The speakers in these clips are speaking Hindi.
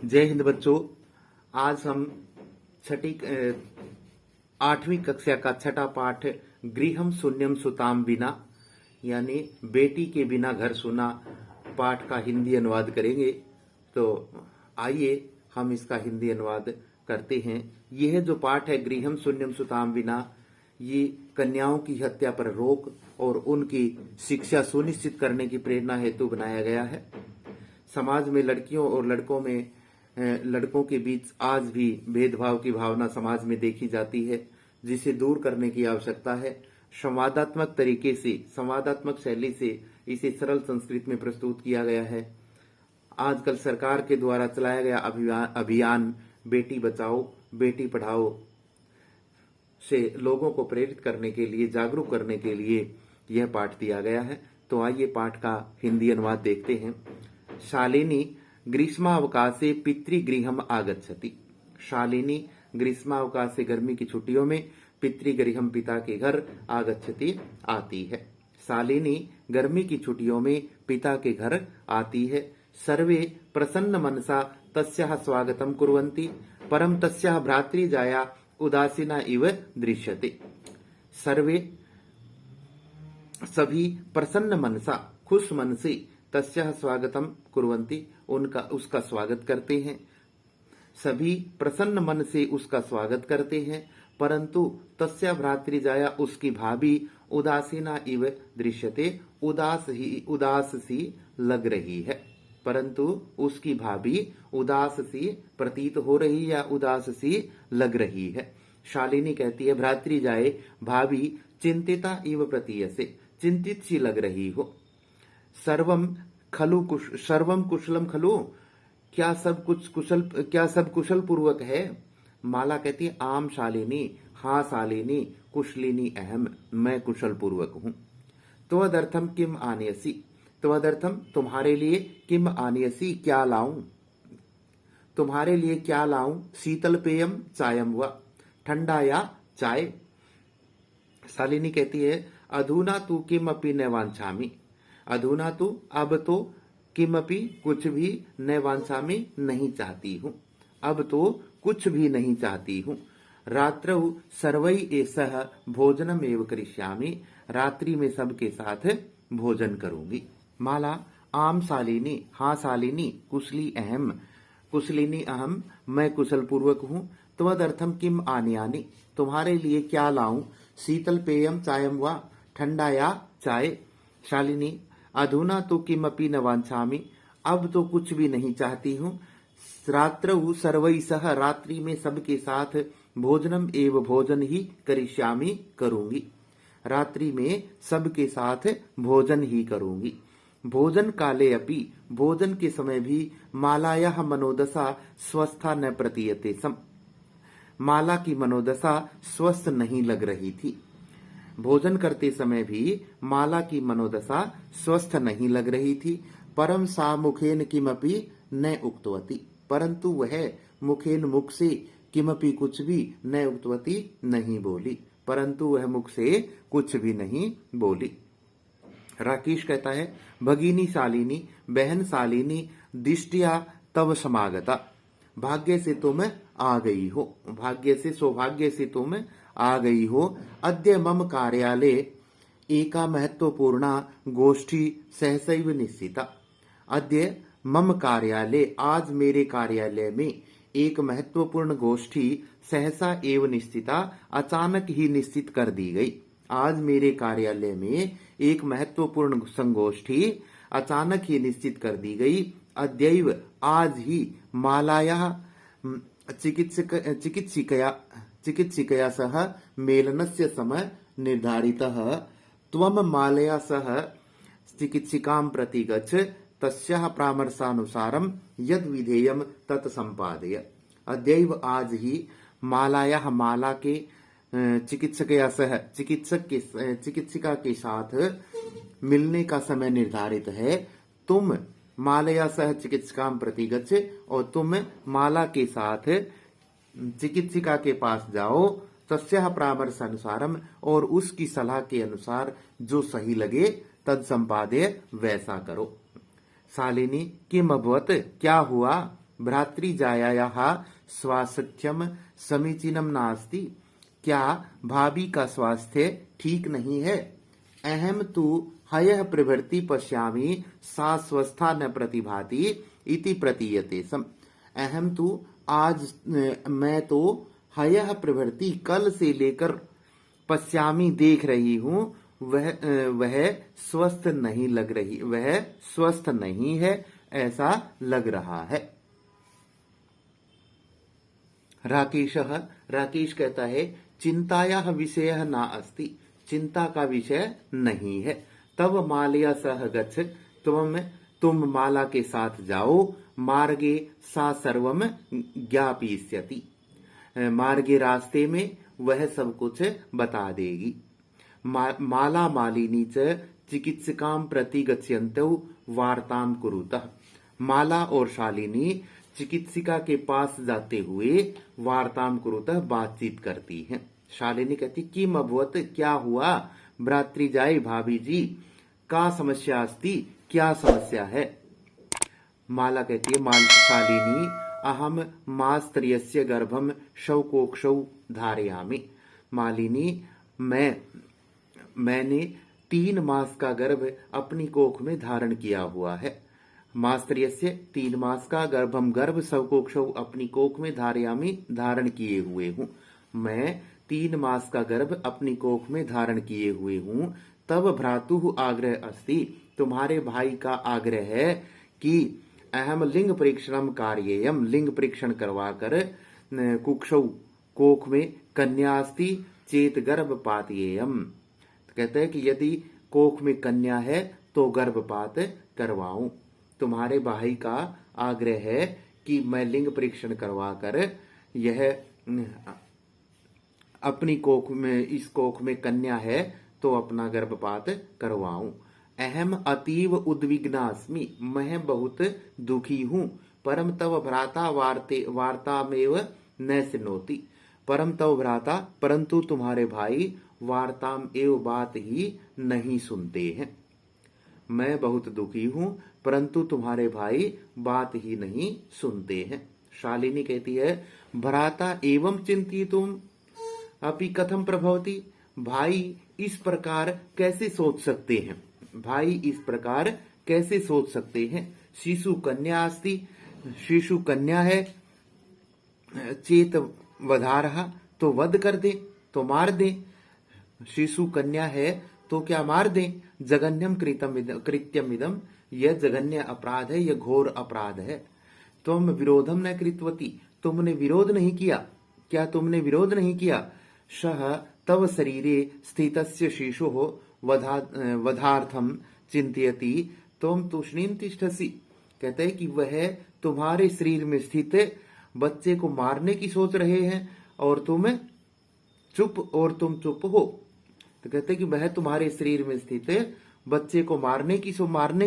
जय हिंद बच्चों। आज हम छठी 8वीं कक्षा का छठा पाठ गृहम शून्यम सुताम बिना यानी बेटी के बिना घर सुना पाठ का हिंदी अनुवाद करेंगे। तो आइए हम इसका हिंदी अनुवाद करते हैं। यह जो पाठ है गृहम शून्यम सुताम बिना, ये कन्याओं की हत्या पर रोक और उनकी शिक्षा सुनिश्चित करने की प्रेरणा हेतु बनाया गया है। समाज में लड़कियों और लड़कों के बीच आज भी भेदभाव की भावना समाज में देखी जाती है, जिसे दूर करने की आवश्यकता है। संवादात्मक तरीके से, संवादात्मक शैली से इसे सरल संस्कृत में प्रस्तुत किया गया है। आजकल सरकार के द्वारा चलाया गया अभियान बेटी बचाओ बेटी पढ़ाओ से लोगों को प्रेरित करने के लिए, जागरूक करने के लिए यह पाठ दिया गया है। तो आइए पाठ का हिंदी अनुवाद देखते हैं। शालिनी ग्रीष्मावकाशे पितृगृहम आगच्छति। शालिनी ग्रीष्मावकाशे गर्मी की छुट्टियों में पितृगृहम पिता के घर आगच्छति आती है। शालिनी गर्मी की छुट्टियों में पिता के घर आती है। सर्वे प्रसन्न मनसा तस्याः स्वागतम कुर्वन्ति परम तस्याः भ्रातृजाया उदासीना इव दृश्यते। सर्वे सभी प्रसन्न मनसा खुश मन से तस्याः स्वागतम कुर्वन्ति उसका स्वागत करते हैं। सभी प्रसन्न मन से उसका स्वागत करते हैं, परंतु तस्या भ्रातृजाया उसकी भाभी उदासीना इव दृश्यते उदास सी लग रही है। परंतु उसकी भाभी उदास सी प्रतीत हो रही या उदास सी लग रही है। शालिनी कहती है भ्रातृजाए भाभी चिंतिता इव प्रतीयसे, चिंतित सी लग रही हो। सर्वम कुशलम खलु, क्या सब कुशल पूर्वक है। माला कहती है आम शालिनी, हाँ शालिनी, कुशलिनी अहम, मैं कुशल पूर्वक हूं। त्वदर्थम किम आनयसी, त्वदर्थम तुम्हारे लिए, किम आनयसी क्या लाऊं, तुम्हारे लिए क्या लाऊं। शीतल पेयम चायम व, ठंडा या चाय। शालिनी कहती है अधुना तू किम अपि न वांछामि, अधुना तू अब तो, किमपि कुछ भी, न वांछामि नहीं चाहती हूं, अब तो कुछ भी नहीं चाहती हूं। रात्रौ सर्वै सह भोजनम एव करिष्यामि, रात्रि में सबके साथ भोजन करूंगी। माला आम शालिनी, हाँ शालिनी, कुशली अहम, कुशलिनी अहम, मैं कुशल पूर्वक हूं। त्वदर्थम किम आनयानि, तुम्हारे लिए क्या लाऊं। शीतल पेयम चायम वा, ठंडा या चाय। शालिनी अधुना तो किमपि न वांछामि, अब तो कुछ भी नहीं चाहती हूं। रात्रौ सर्वै सह, रात्रि में सबके साथ, भोजनम एव भोजन ही करिष्यामि करूंगी, रात्रि में सबके साथ भोजन ही करूंगी। भोजन काले अपि, भोजन के समय भी, मालायाः मनोदशा स्वस्था न प्रतीयते सम, माला की मनोदशा स्वस्थ नहीं लग रही थी। भोजन करते समय भी माला की मनोदशा स्वस्थ नहीं लग रही थी। परम सा मुखेन किमपि न उक्तवती, परंतु वह मुखेन मुख से, किमपि कुछ भी, न उक्तवती नहीं बोली, परंतु वह मुख से कुछ भी नहीं बोली। राकेश कहता है भगिनी शालिनी, बहन शालिनी, दिष्टिया तव समागता, भाग्य से तुम आ गई हो, भाग्य से, सौभाग्य से तुम आ गई हो। अद्य मम कार्यालय एका महत्वपूर्णा गोष्ठी सहसैव निश्चिता। अद्य मम कार्यालय, आज मेरे कार्यालय में, एक महत्वपूर्ण गोष्ठी सहसा एव निश्चिता, अचानक ही निश्चित कर दी गई। आज मेरे कार्यालय में एक महत्वपूर्ण संगोष्ठी अचानक ही निश्चित कर दी गई। अद्यैव, आज ही, मालायाः चिकित्सिकया सह मेलनस्य समय निर्धारितः। त्वं मालया सह चिकित्सिकां प्रति गच्छ, तस्याः परामर्शानुसारं यद् विधेयं तत् संपादय। अद्यैव, आज ही, मालायाः, माला के, चिकित्सकया सह, चिकित्सिका के साथ मिलने का समय निर्धारित है। तुम मालया सह चिकित्सिकां प्रति गच्छ, और तुम माला के साथ चिकित्सिका के पास जाओ। तस्याः परामर्शानुसारम, और उसकी सलाह के अनुसार जो सही लगे, तद संपादय, वैसा करो। शालिनी किम अभवत, क्या हुआ। भ्रातृजायायाः स्वास्थ्यम समीचीनम नास्ति। क्या भाभी का स्वास्थ्य ठीक नहीं है? अहम तु हयः प्रभृति पश्यामि सा स्वस्था न प्रतिभाति इति प्रतीयते सम। अहम तु आज मैं तो हयः प्रभृति कल से लेकर पश्यामी देख रही हूँ वह स्वस्थ नहीं लग रही, वह स्वस्थ नहीं है ऐसा लग रहा है। राकेश कहता है चिंतायाः विषयः न अस्ति, चिंता का विषय नहीं है। तब मालया सह गच्छ, तुम माला के साथ जाओ। मार्गे सा सर्वम ज्ञापयिष्यति, मार्गे रास्ते में वह सब कुछ बता देगी। माला मालिनी च चिकित्सकां प्रति गच्छन्तौ वार्तां कुरुतः। माला और शालिनी चिकित्सिका के पास जाते हुए वार्तां कुरुतः बातचीत करती हैं। शालिनी कहती किम अभवत, क्या हुआ? भ्रातृजाई भाभी जी का समस्या अस्ति, क्या समस्या है? माला कहती है शालिनी अहम मास्त्रियस्य गर्भम शवकोक्षौ धारयामि। मालिनी मैंने 3 मास का गर्भ अपनी कोख में धारण किया हुआ है। मास्त्रियस्य 3 मास का गर्भ शवकोक्षौ अपनी कोख में धारयामि धारण किए हुए हूँ। मैं 3 मास का गर्भ अपनी कोख में धारण किए हुए हूँ। तब भ्रातुः आग्रह अस्ति, तुम्हारे भाई का आग्रह है कि अहम लिंग परीक्षणम कार्येयम, लिंग परीक्षण करवाकर कुक्षौ कोख में कन्या अस्ति चेत गर्भपातयेयम, कहते हैं कि यदि कोख में कन्या है तो गर्भपात करवाऊं। तुम्हारे भाई का आग्रह है कि मैं लिंग परीक्षण करवाकर यह अपनी कोख में, इस कोख में कन्या है तो अपना गर्भपात करवाऊं। अहम अतीव उद्विग्नास्मि, मैं बहुत दुखी हूं। परम तव भ्राता वार्तामेव न सुनोति, परम तव भ्राता परंतु तुम्हारे भाई वार्ताम एव बात ही नहीं सुनते हैं। मैं बहुत दुखी हूं परंतु तुम्हारे भाई बात ही नहीं सुनते हैं। शालिनी कहती है भ्राता एवं चिंतितुम अपि कथम प्रभवति, भाई इस प्रकार कैसे सोच सकते हैं, भाई इस प्रकार कैसे सोच सकते हैं। शिशु कन्या अस्ति, शिशु कन्या है। चेत वधारहा, तो वध कर दे, तो मार दे। शिशु कन्या है तो क्या मार दे। जघन्यम कृत्यम इदम, यह जघन्य अपराध है, यह घोर अपराध है। तुम विरोधम न कृतवती, तुमने विरोध नहीं किया, क्या तुमने विरोध नहीं किया। सह तव शरीरे स्थितस्य शिशोः वधार्थम चिंतयति तुम तूष्णीम तिष्ठसि, कहते हैं कि वह तुम्हारे शरीर में स्थित बच्चे को मारने की सोच रहे हैं और तुम चुप हो। तो कहते हैं कि वह तुम्हारे शरीर में स्थित बच्चे को मारने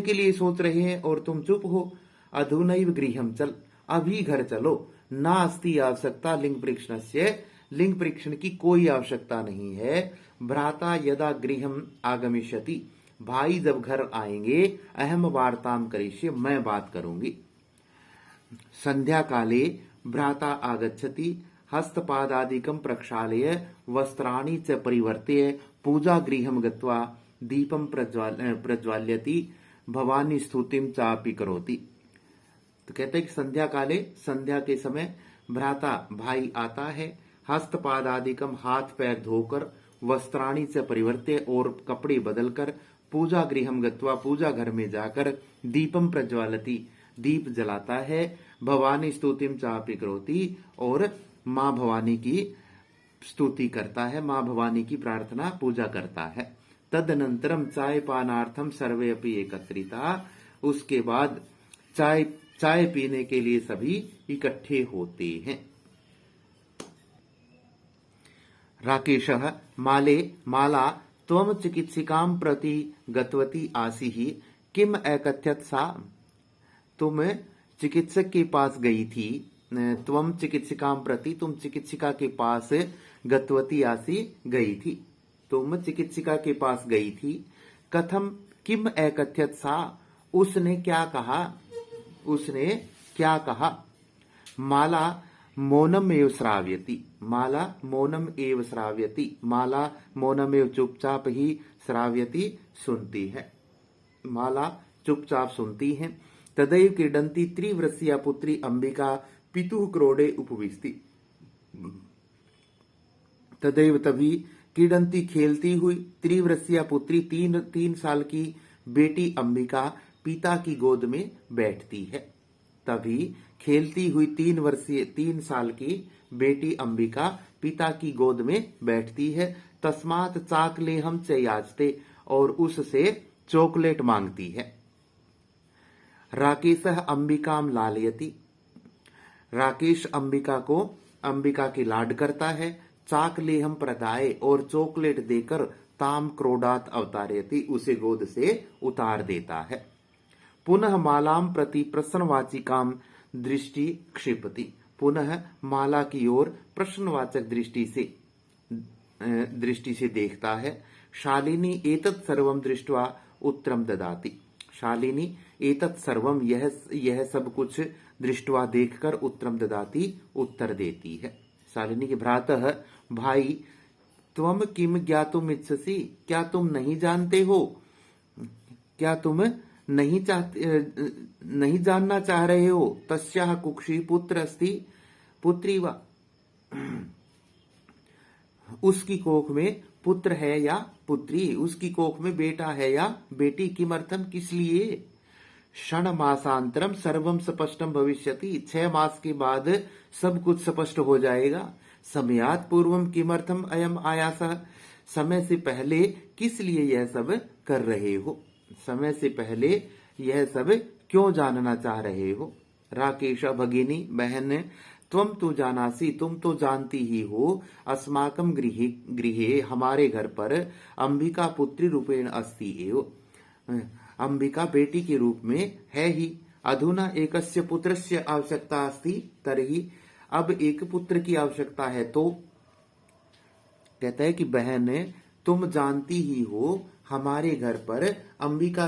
के लिए सोच रहे हैं और तुम चुप हो। अधुनैव गृहम चल, अभी घर चलो। नास्ति आवश्यकता लिंग परीक्षणस्य, लिंग परीक्षण की कोई आवश्यकता नहीं है। भ्राता यदा गृहम आगमिष्यति, भाई जब घर आएंगे अहम वार्ताम करिष्ये, मैं बात करूंगी। संध्या काले भ्राता आगच्छति, हस्तपादादिकं प्रक्षाल्य वस्त्राणि च परिवर्त्य पूजा गृहं गत्वा दीपं प्रज्वाल्यति भवानी स्तुतिं चापि करोति। तो कहते हैं कि संध्या काले, संध्या के समय भ्राता भाई आता है, हस्तपादादिकम हाथ पैर धोकर, वस्त्राणि से परिवर्त्य और कपड़े बदलकर, पूजा गृहम गत्वा पूजा घर में जाकर, दीपम प्रज्वालति दीप जलाता है, भवानी स्तुतिम चापि करोति और माँ भवानी की स्तुति करता है, माँ भवानी की प्रार्थना पूजा करता है। तदनंतरम चाय पानार्थम सर्वे अपि एकत्रिता, उसके बाद चाय पीने के लिए सभी इकट्ठे होते हैं। राकेशः माला त्वं चिकित्सिकां प्रति गतवती आसीः, किम अकथयत् सा, तुम चिकित्सक के पास गई थी। त्वं चिकित्सिकां प्रति, तुम चिकित्सिका के पास गतवती आसी गई थी, तुम चिकित्सिका के पास गई थी। कथम किम अकथयत् सा, उसने क्या कहा, उसने क्या कहा। माला मौनम एव श्राव्यति, माला मौनम एव श्राव्यति, माला मौनम एव चुपचाप ही श्राव्यति सुनती है, माला चुपचाप सुनती है। तदैव क्रीडंती त्रिवृष्या पुत्री अंबिका पितुः क्रोडे उपविष्टि, तदैव तभी क्रीडंती खेलती हुई त्रिवृष्या पुत्री तीन साल की बेटी अंबिका पिता की गोद में बैठती है। तभी खेलती हुई 3 साल की बेटी अंबिका पिता की गोद में बैठती है। तस्मात् चाकलेहम च याचते, और उससे चॉकलेट मांगती है। राकेशः अंबिकाम लालयति, राकेश अंबिका की लाड करता है। चाकलेहम प्रदाय, और चॉकलेट देकर ताम क्रोडात अवतारयति, उसे गोद से उतार देता है। पुनः मालाम प्रति प्रश्नवाचिकाम दृष्टि क्षिपति, पुनः माला की ओर प्रश्नवाचक दृष्टि से देखता है। शालिनी एतत् सर्वम दृष्ट्वा उत्तरम ददाति, शालिनी एतत् सर्वम, यह सब कुछ दृष्ट्वा देखकर उत्तरम ददाति, उत्तर देती है। शालिनी के भ्रातः, भाई त्वम किम ज्ञातुम इच्छसि, क्या तुम नहीं जानते हो, क्या तुम नहीं जानना चाह रहे हो। तस्याः कुक्षी पुत्र अस्ति पुत्री वा, उसकी कोख में पुत्र है या पुत्री, उसकी कोख में बेटा है या बेटी, किमर्थम, किस लिए। क्षण मासांतरम सर्वम स्पष्टम भविष्यति, 6 मास के बाद सब कुछ स्पष्ट हो जाएगा। समयात् पूर्वम किमर्थम अयम आयासः, समय से पहले किस लिए यह सब कर रहे हो, समय से पहले यह सब क्यों जानना चाह रहे हो। राकेश भगिनी, बहन, त्वम तो जानासी, तुम तो जानती ही हो। अस्माकं गृहे, हमारे घर पर, अंबिका पुत्री रूपेण अस्ति एव, अंबिका बेटी के रूप में है ही। अधुना एकस्य पुत्रस्य आवश्यकता अस्ति तर्हि, अब एक पुत्र की आवश्यकता है तो। कहता है कि बहन, तुम जानती ही हो हमारे घर पर अंबिका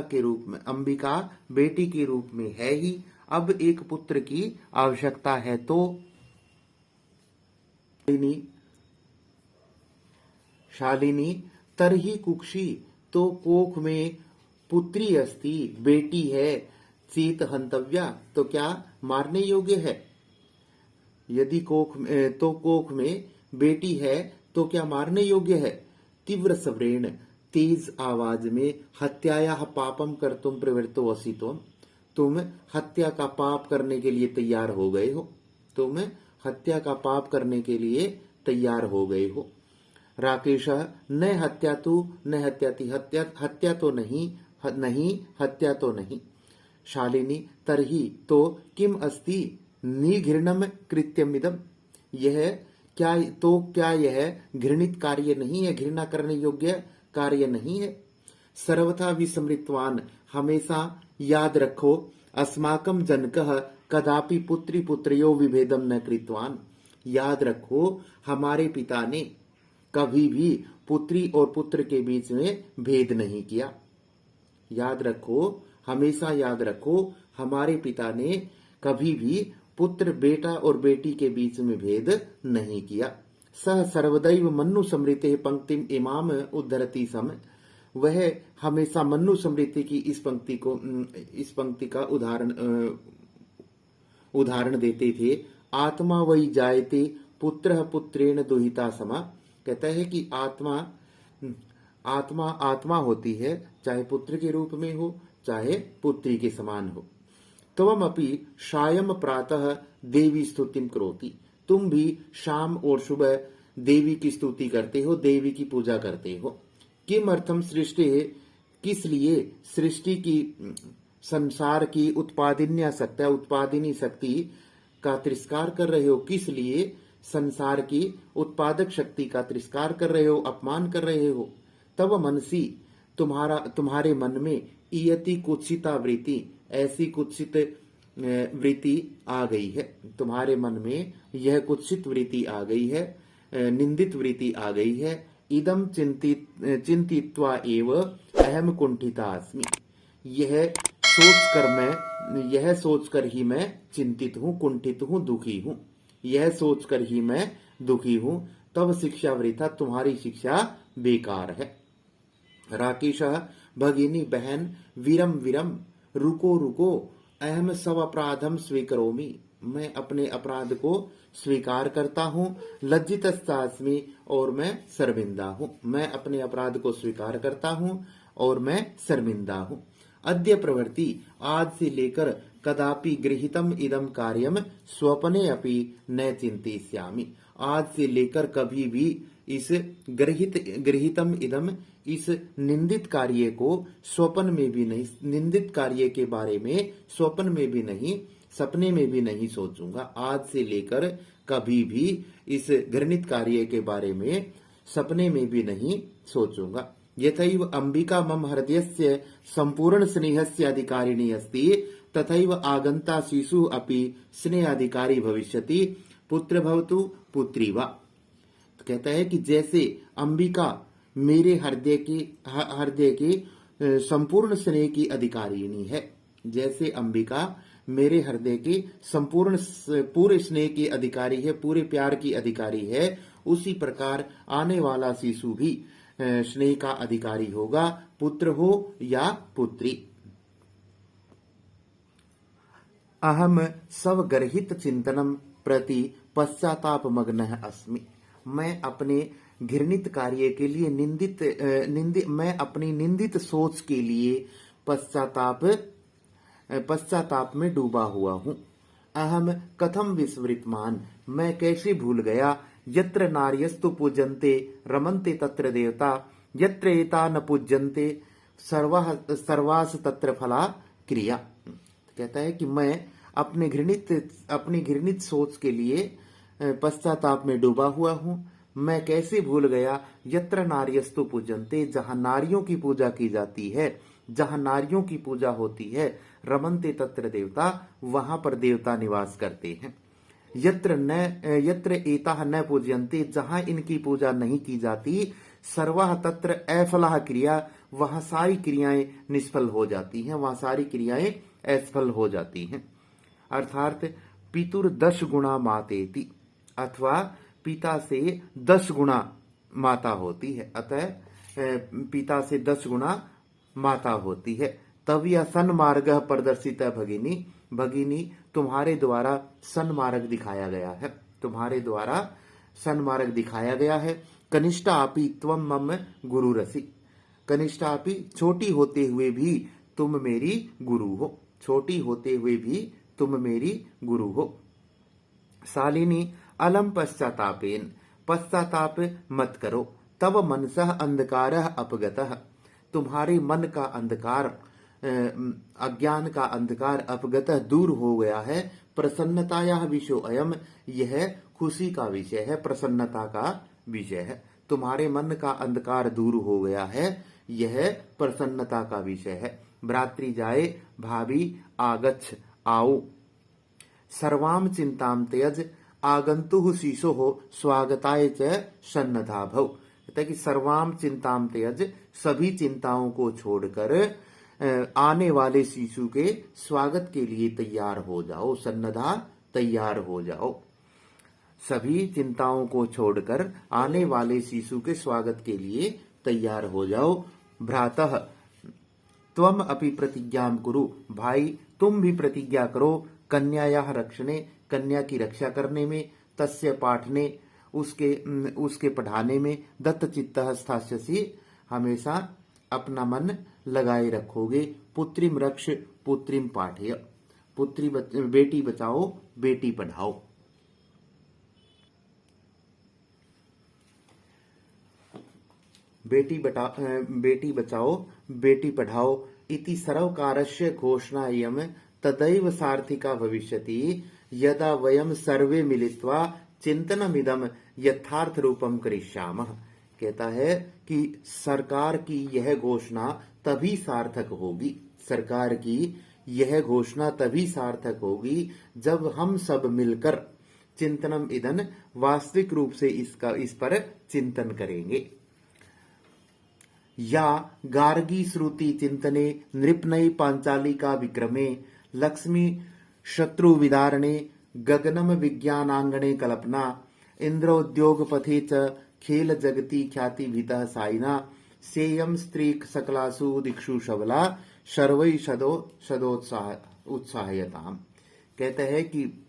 के रूप में, अंबिका बेटी के रूप में है ही, अब एक पुत्र की आवश्यकता है तो। शालिनी तरही कुक्षी, तो कोख में पुत्री अस्ति, बेटी है, चीत हंतव्या, तो क्या मारने योग्य है। यदि कोख में बेटी है तो क्या मारने योग्य है। तीव्र स्वरेण, तेज आवाज में, हत्याया पापम कर्तुम प्रवृत्तो असि त्वम, तुम हत्या का पाप करने के लिए तैयार हो गए हो, तुम हत्या का पाप करने के लिए तैयार हो गए हो। राकेश, न हत्या तू न हत्याति, हत्या तो नहीं, हत्या तो नहीं। शालिनी तरही, तो किम अस्ति निघृणम कृत्यमिदम, क्या यह घृणित कार्य नहीं है, घृणा करने योग्य कार्य नहीं है। सर्वथा विस्मृतवान, हमेशा याद रखो, अस्माकं जनकः कदापि पुत्री पुत्र्यो विभेदम न कृतवान, याद रखो हमारे पिता ने कभी भी पुत्री और पुत्र के बीच में भेद नहीं किया। याद रखो, हमेशा याद रखो, हमारे पिता ने कभी भी पुत्र, बेटा और बेटी के बीच में भेद नहीं किया। सह सर्वदैव मन्नु समृते पंक्तिम इमाम उद्धरति सम, वह हमेशा मन्नु समृति की इस पंक्ति का उदाहरण देते थे। आत्मा वही जायते पुत्र पुत्रेण दुहिता समा, कहता है कि आत्मा होती है, चाहे पुत्र के रूप में हो चाहे पुत्री के समान हो। त्वमपि सायं प्रातः देवी स्तुतिम करोति, तुम भी शाम और सुबह देवी की स्तुति करते हो, देवी की पूजा करते हो। किम अर्थम सृष्टि, किस लिए सृष्टि की, संसार की उत्पादिनी शक्ति का तिरस्कार कर रहे हो, किस लिए संसार की उत्पादक शक्ति का तिरस्कार कर रहे हो, अपमान कर रहे हो। तब मनसी, तुम्हारे मन में इयति कुत्सिता वृत्ति, ऐसी कुत्सित वृत्ति आ गई है, तुम्हारे मन में यह कुत्सित वृत्ति आ गई है, निंदित वृत्ति आ गई है। इदम चिंतित्वा एव अहम कुंठिता अस्मि, यह सोचकर मैं यह सोचकर ही मैं चिंतित हूँ, कुंठित हूँ, दुखी हूँ। यह सोचकर ही मैं दुखी हूँ, तब शिक्षा वृथा, तुम्हारी शिक्षा बेकार है। राकेश भगिनी बहन, वीरम वीरम, रुको रुको, अहम सब अपराधम स्वीकरोमि, मैं अपने अपराध को स्वीकार करता हूँ। लज्जितस्तास्मि, और मैं शर्मिंदा हूँ। मैं अपने अपराध को स्वीकार करता हूँ और मैं शर्मिंदा हूँ। अद्य प्रवृत्ति, आज से लेकर कदापि गृहीतम इदम कार्यम स्वप्ने अपि न चिंतिष्यामि, आज से लेकर कभी भी इस गृहीतम इदम, इस निंदित कार्य को स्वप्न में भी नहीं, निंदित कार्य के बारे में स्वप्न में भी नहीं, सपने में भी नहीं सोचूंगा। आज से लेकर कभी भी इस घृणित कार्य के बारे में सपने में भी नहीं सोचूंगा। यथैव अंबिका मम हृदयस्य संपूर्ण स्नेहस्य अधिकारिणी अस्ति, तथैव आगंता शिशु अपि स्नेहाधिकारी भविष्यति, पुत्र भवतु पुत्री वा। तो कहता है कि जैसे अंबिका मेरे हृदय के संपूर्ण स्नेह की अधिकारिणी है, जैसे अंबिका मेरे हृदय के संपूर्ण पूरे स्नेह की अधिकारी है, पूरे प्यार की अधिकारी है, उसी प्रकार आने वाला शिशु भी स्नेह का अधिकारी होगा, पुत्र हो या पुत्री। अहम सब गर्हित चिंतनम प्रति पश्चाताप मग्न अस्मि, मैं अपने घृणित कार्य के लिए मैं अपनी निंदित सोच के लिए पश्चाताप में डूबा हुआ हूँ। अहम कथम विस्मृतमान, मैं कैसे भूल गया, यत्र नार्यस्तु पूजन्ते रमन्ते तत्र देवता, यत्र एता न पूजन्ते सर्वास तत्र फला क्रिया। कहता है कि मैं अपनी घृणित सोच के लिए पश्चाताप में डूबा हुआ हूँ। मैं कैसे भूल गया, यत्र नार्यस्तु पूजन्ते, जहां नारियों की पूजा की जाती है, जहां नारियों की पूजा होती है, रमन्ते तत्र देवता, वहां पर देवता निवास करते हैं। यत्र एताः न पूज्यन्ते, जहां इनकी पूजा नहीं की जाती, सर्वः तत्र अफलः क्रिया, वहां सारी क्रियाएं निष्फल हो जाती हैं, वहां सारी क्रियाएं असफल हो जाती हैं। अर्थात पितुर 10 गुणा मातेति, अथवा पिता से 10 गुणा माता होती है, अतः पिता से 10 गुणा माता होती है। तब यह सन्मार्ग प्रदर्शित है भगिनी, भगिनी तुम्हारे द्वारा सन्मार्ग दिखाया गया है, तुम्हारे द्वारा सन्मार्ग दिखाया गया है। कनिष्ठापि त्वम मम गुरु रसी, कनिष्ठापि छोटी होते हुए भी तुम मेरी गुरु हो, छोटी होते हुए भी तुम मेरी गुरु हो। शालिनी अलम पश्चातापेन, पश्चाताप मत करो, तब मनसः अंधकारः अपगतः, तुम्हारे मन का अंधकार, अज्ञान का अंधकार अपगतः दूर हो गया है। प्रसन्नतायाः विषयो अयम, यह खुशी का विषय है, प्रसन्नता का विषय है। तुम्हारे मन का अंधकार दूर हो गया है, यह प्रसन्नता का विषय है। भ्रातृ जाए, भाभी आगच्छ, आओ। सर्वाम चिंताम त्यज, आगंतुः शिशोः स्वागताय च सन्नधा भव। कहता है कि सर्वाम चिंताम त्यज, सभी चिंताओं को छोड़कर आने वाले शिशु के स्वागत के लिए तैयार हो जाओ, सन्नधा तैयार हो जाओ। सभी चिंताओं को छोड़कर आने वाले शिशु के स्वागत के लिए तैयार हो जाओ। भ्रातः त्वम अपि प्रतिज्ञां कुरु, भाई तुम भी प्रतिज्ञा करो, कन्यायाः रक्षणे, कन्या की रक्षा करने में, तस्य पाठने, उसके पढ़ाने में, दत्त चित्तः स्थास्यसि, हमेशा अपना मन लगाए रखोगे। पुत्रीम रक्ष पुत्रीम पाठय, बेटी बचाओ बेटी पढ़ाओ। बेटी बचाओ बेटी पढ़ाओ इति सर्वकारस्य घोषणायं तदैव सार्थिका भविष्यति, यदा वयम सर्वे मिलित्वा चिंतनमिदं यथार्थ रूपम करिष्यामः। कहता है कि सरकार की यह घोषणा तभी सार्थक होगी, सरकार की यह घोषणा तभी सार्थक होगी जब हम सब मिलकर चिंतनम इदन, वास्तविक रूप से इस पर चिंतन करेंगे। या गार्गी श्रुति चिंतने नृपनई पांचाली का विक्रमे लक्ष्मी शत्रु विदारणे गगनम विज्ञानांगणे कल्पना इंद्रोद्योग पथे च खेल जगति ख्याति भीतः साइना सेयम स्त्री सकलासु दिक्षु शबला शर्वई सदोत्साह उत्साहयताम। कहते हैं कि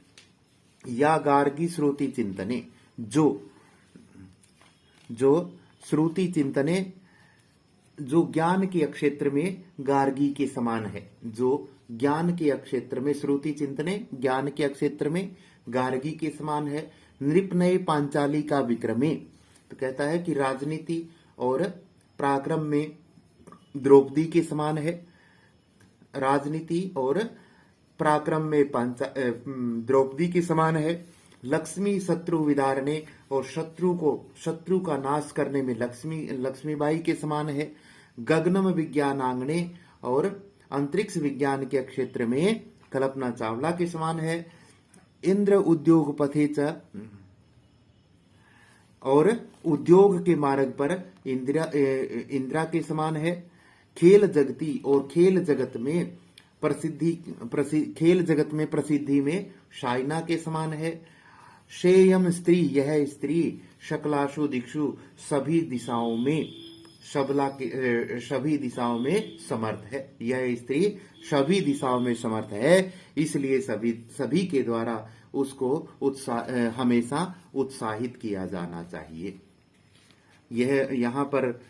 या गार्गी श्रुति चिंतने, जो श्रुति चिंतने जो ज्ञान के क्षेत्र में गार्गी के समान है, जो ज्ञान के क्षेत्र में श्रुति चिंतने ज्ञान के क्षेत्र में गार्गी के समान है। नृपनय पांचाली का विक्रमे, तो कहता है कि राजनीति और पराक्रम में द्रौपदी के समान है। राजनीति और पराक्रम में द्रौपदी के समान है। लक्ष्मी शत्रु विदारणे, और शत्रु का नाश करने में लक्ष्मीबाई के समान है। गगनम विज्ञानांगणे, और अंतरिक्ष विज्ञान के क्षेत्र में कल्पना चावला के समान है। इंद्र उद्योग पथे च, और उद्योग के मार्ग पर इंदिरा के समान है। खेल जगती, और खेल जगत में प्रसिद्धि में शाइना के समान है। शेयम स्त्री, यह स्त्री शकलाशु दिक्षु सभी दिशाओं में समर्थ है। यह स्त्री सभी दिशाओं में समर्थ है, इसलिए सभी के द्वारा उसको हमेशा उत्साहित किया जाना चाहिए। यह यहाँ पर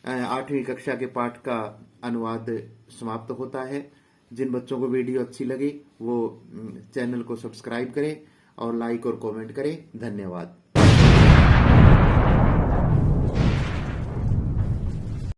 8वीं कक्षा के पाठ का अनुवाद समाप्त होता है। जिन बच्चों को वीडियो अच्छी लगी वो चैनल को सब्सक्राइब करें और लाइक और कमेंट करें। धन्यवाद।